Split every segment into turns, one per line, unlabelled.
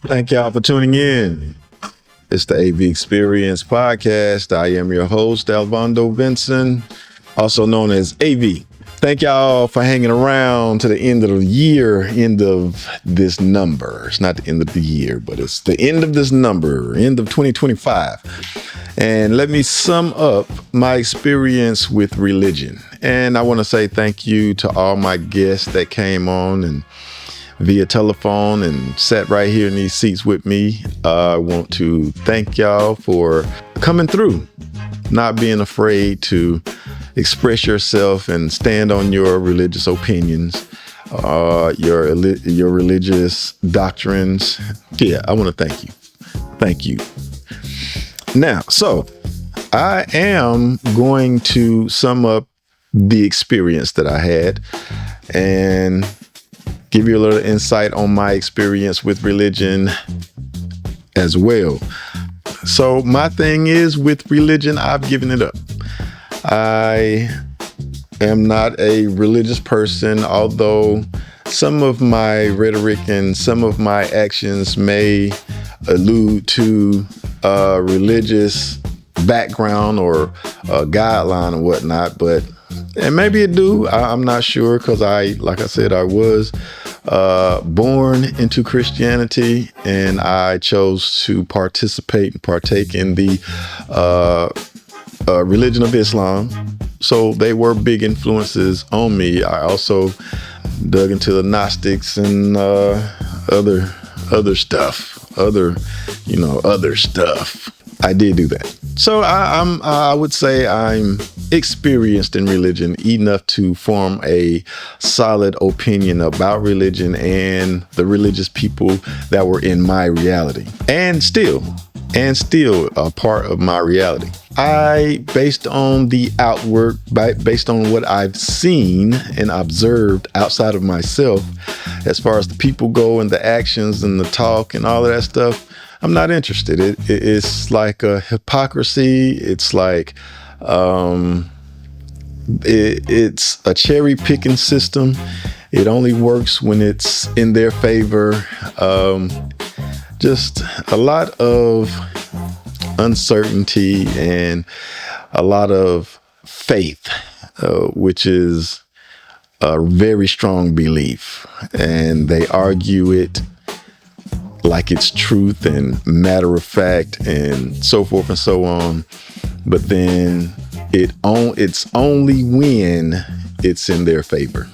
Thank y'all for tuning in. It's the AV Experience Podcast. I am your host, Alvando Vinson, also known as AV. Thank y'all for hanging around to the end of the year, end of this number. It's not the end of the year, but it's the end of this number, end of 2025. And let me sum up my experience with religion. And I want to say thank you to all my guests that came on and via telephone and sat right here in these seats with me. I want to thank y'all for coming through, not being afraid to express yourself and stand on your religious opinions, your religious doctrines. Yeah, I want to thank you. Thank you. Now, so I am going to sum up the experience that I had and give you a little insight on my experience with religion as well. So my thing is with religion, I've given it up. I am not a religious person, although some of my rhetoric and some of my actions may allude to a religious background or a guideline or whatnot, and maybe it do. I'm not sure because like I said, I was born into Christianity and I chose to participate and partake in the religion of Islam. So they were big influences on me. I also dug into the Gnostics and other stuff. I did do that. So I would say I'm experienced in religion enough to form a solid opinion about religion and the religious people that were in my reality and still a part of my reality. Based on the outward, based on what I've seen and observed outside of myself, as far as the people go and the actions and the talk and all of that stuff, I'm not interested. It's like a hypocrisy. It's like it's a cherry picking system. It only works when it's in their favor. Just a lot of uncertainty and a lot of faith, which is a very strong belief. And they argue it like it's truth and matter of fact and so forth and so on. But then it's only when it's in their favor.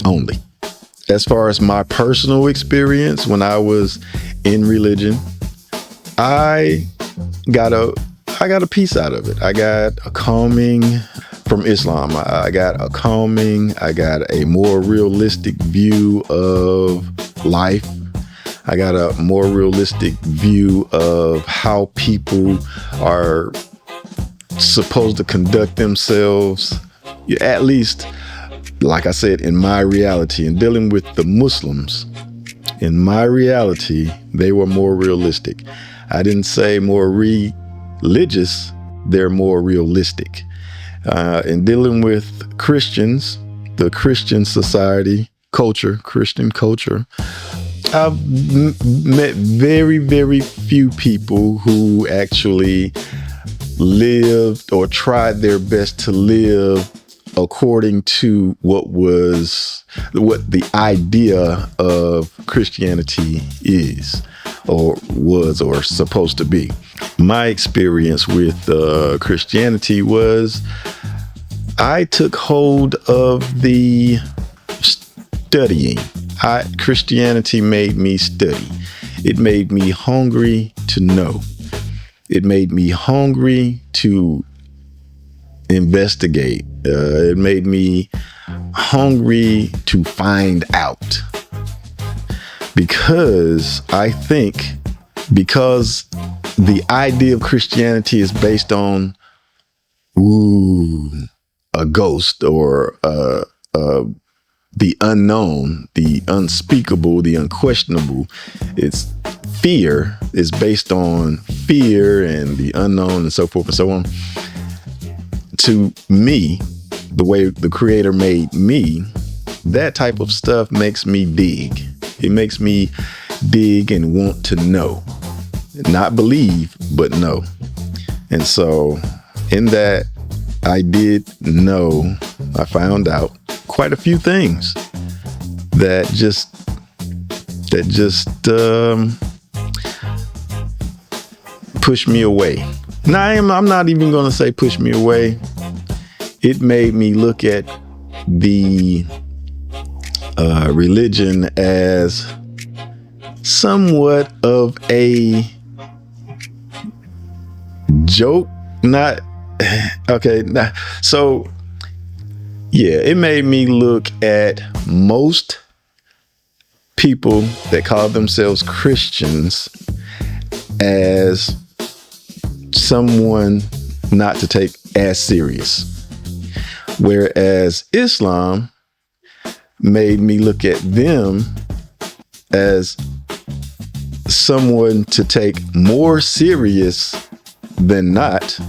Only. As far as my personal experience when I was in religion, I got a piece out of it. I got a calming from Islam. I got a more realistic view of life. I got a more realistic view of how people are supposed to conduct themselves, at least, like I said, in my reality. And dealing with the Muslims, in my reality, they were more realistic. I didn't say more religious, they're more realistic. In dealing with Christians, the Christian society, Christian culture, I've met very, very few people who actually lived or tried their best to live according to what the idea of Christianity is or was or supposed to be. My experience with Christianity was I took hold of the studying. Christianity made me study. It made me hungry to know. It made me hungry to investigate. It made me hungry to find out. Because the idea of Christianity is based on a ghost or the unknown, the unspeakable, the unquestionable. It's fear is based on fear and the unknown and so forth and so on. To me, the way the Creator made me, that type of stuff makes me dig. It makes me dig and want to know. Not believe, but know. And so in that, I did know, I found out quite a few things that just pushed me away. Now, I'm not even going to say push me away. It made me look at the religion as somewhat of a joke. Not okay. So yeah, it made me look at most people that call themselves Christians as someone not to take as serious. Whereas Islam made me look at them as someone to take more serious than not.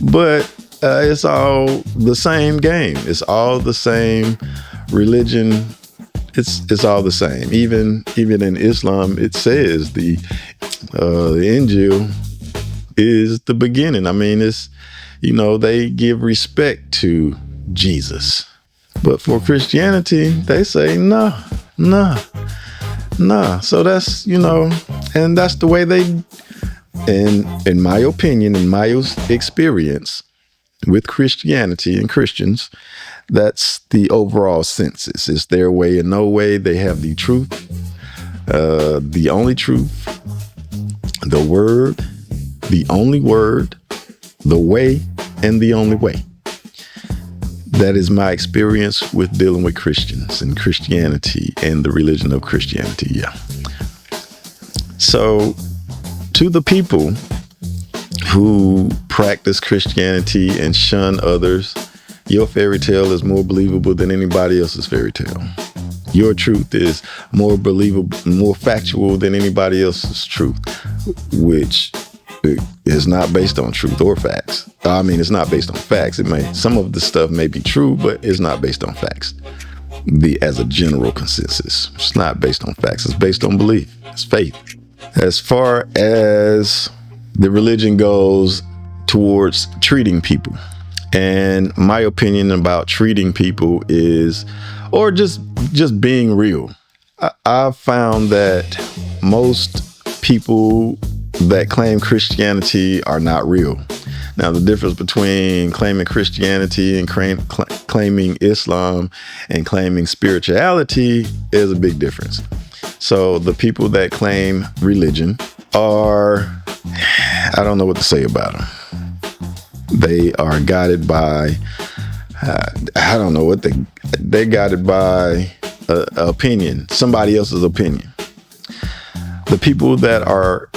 But it's all the same game. It's all the same religion. It's all the same. Even in Islam, it says the Injil is the beginning. I mean, it's, they give respect to Jesus. But for Christianity, they say, nah. So that's, and that's the way they, in my opinion, in my experience with Christianity and Christians, that's the overall census. It's their way and no way. They have the truth, the only truth, the word, the only word, the way, and the only way. That is my experience with dealing with Christians and Christianity and the religion of Christianity. Yeah. So to the people who practice Christianity and shun others, your fairy tale is more believable than anybody else's fairy tale. Your truth is more believable, more factual than anybody else's truth, which is not based on truth or facts. I mean, it's not based on facts. Some of the stuff may be true, but it's not based on facts. As a general consensus, it's not based on facts. It's based on belief. It's faith. As far as the religion goes towards treating people, and my opinion about treating people is, or just being real. I've found that most people that claim Christianity are not real. Now, the difference between claiming Christianity and claiming Islam and claiming spirituality is a big difference. So the people that claim religion are, I don't know what to say about them. They are guided by, I don't know what they're guided by opinion, somebody else's opinion. The people that are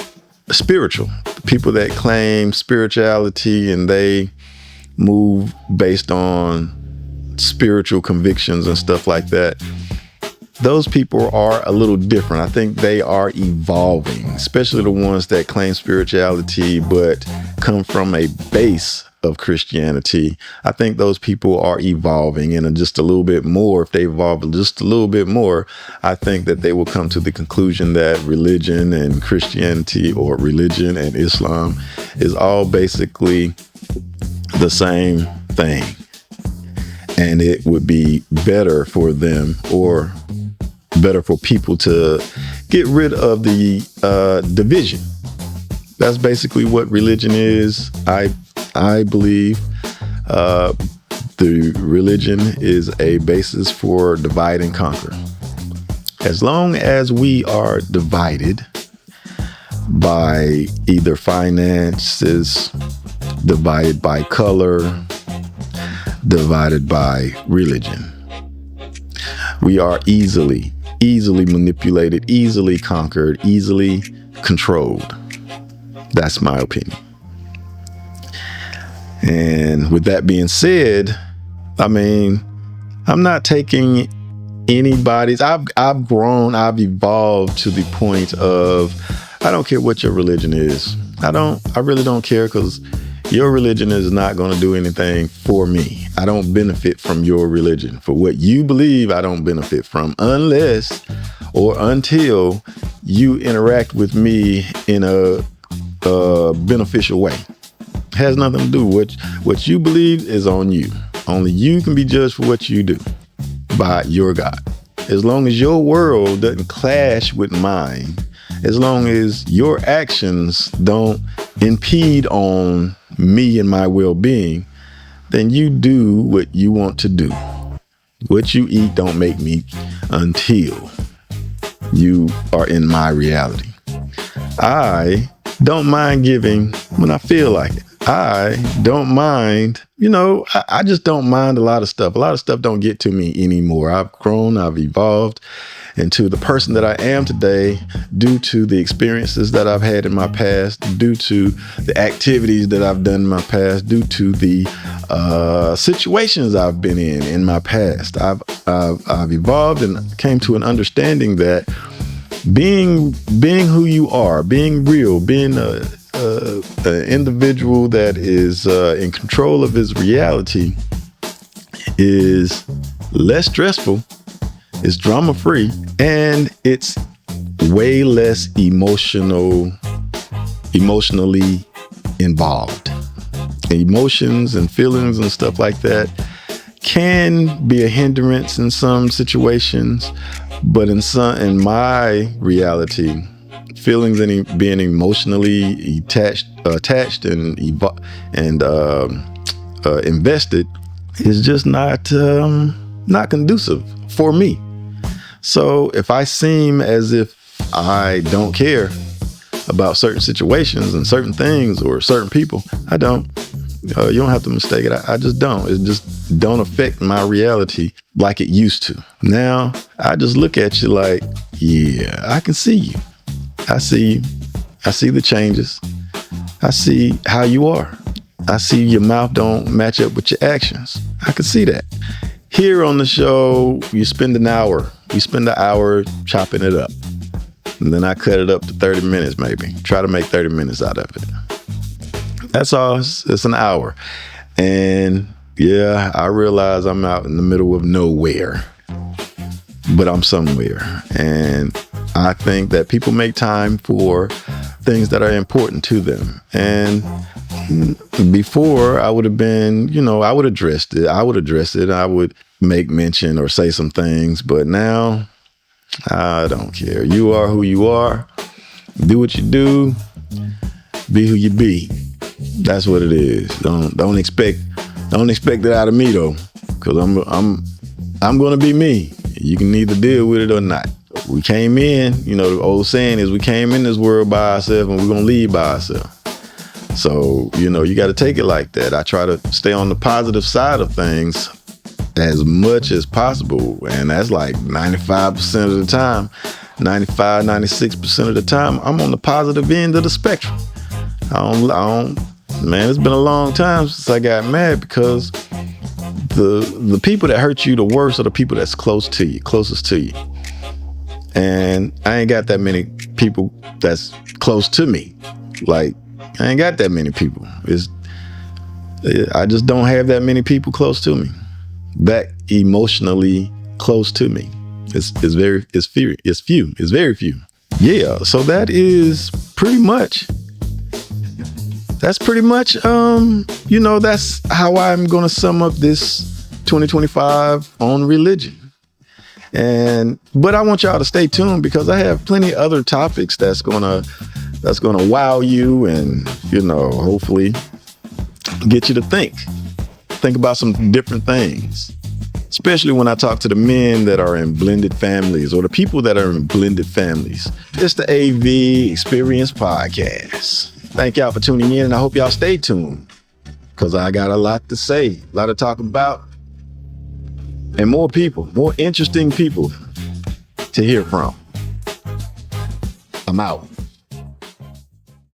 spiritual, the people that claim spirituality and they move based on spiritual convictions and stuff like that, those people are a little different. I think they are evolving, especially the ones that claim spirituality but come from a base of Christianity. I think those people are evolving, and just a little bit more, if they evolve just a little bit more, I think that they will come to the conclusion that religion and Christianity, or religion and Islam, is all basically the same thing. And it would be better for them, or better for people, to get rid of the division. That's basically what religion is. I believe the religion is a basis for divide and conquer. As long as we are divided by either finances, divided by color, divided by religion, we are easily manipulated, easily conquered, easily controlled. That's my opinion. And with that being said, I mean, I'm not taking anybody's. I've grown, I've evolved to the point of, I don't care what your religion is. I really don't care, because your religion is not going to do anything for me. I don't benefit from your religion. For what you believe, I don't benefit from, unless or until you interact with me in a beneficial way. It has nothing to do with what you believe is on you. Only you can be judged for what you do by your God. As long as your world doesn't clash with mine, as long as your actions don't impede on me and my well-being, then you do what you want to do. What you eat don't make me until you are in my reality. I don't mind giving when I feel like it. I don't mind, I just don't mind a lot of stuff. A lot of stuff don't get to me anymore. I've grown, I've evolved into the person that I am today due to the experiences that I've had in my past, due to the activities that I've done in my past, due to the situations I've been in my past. I've evolved and came to an understanding that being who you are, being real, being an individual that is in control of his reality is less stressful, it's drama-free, and it's way less emotionally involved. Emotions and feelings and stuff like that can be a hindrance in some situations, but in my reality, feelings and being emotionally attached and invested is just not conducive for me. So if I seem as if I don't care about certain situations and certain things or certain people, I don't. You don't have to mistake it. I just don't. It just don't affect my reality like it used to. Now, I just look at you like, yeah, I can see you. I see you. I see the changes. I see how you are. I see your mouth don't match up with your actions. I can see that. Here on the show, you spend an hour. We spend an hour chopping it up. And then I cut it up to 30 minutes maybe. Try to make 30 minutes out of it. That's all. It's an hour. And yeah, I realize I'm out in the middle of nowhere, but I'm somewhere. And I think that people make time for things that are important to them. And before I would have been, I would address it. I would make mention or say some things. But now I don't care. You are who you are. Do what you do. Be who you be. That's what it is. Don't expect it out of me though, because I'm gonna be me. You can either deal with it or not. We came in, the old saying is we came in this world by ourselves and we're gonna leave by ourselves. So, you got to take it like that. I try to stay on the positive side of things as much as possible, and that's like 95% of the time, 95, 96% of the time, I'm on the positive end of the spectrum. Man, it's been a long time since I got mad, because the people that hurt you the worst are the people that's closest to you. And I ain't got that many people that's close to me. Like, I ain't got that many people. I just don't have that many people close to me, that emotionally close to me. It's very few. Yeah, so that's pretty much, that's how I'm going to sum up this 2025 on religion. But I want y'all to stay tuned, because I have plenty of other topics that's gonna wow you and, hopefully get you to think about some different things. Especially when I talk to the men that are in blended families, or the people that are in blended families. It's the AV Experience Podcast. Thank y'all for tuning in, and I hope y'all stay tuned, because I got a lot to say, a lot to talk about, and more interesting people to hear from. I'm out.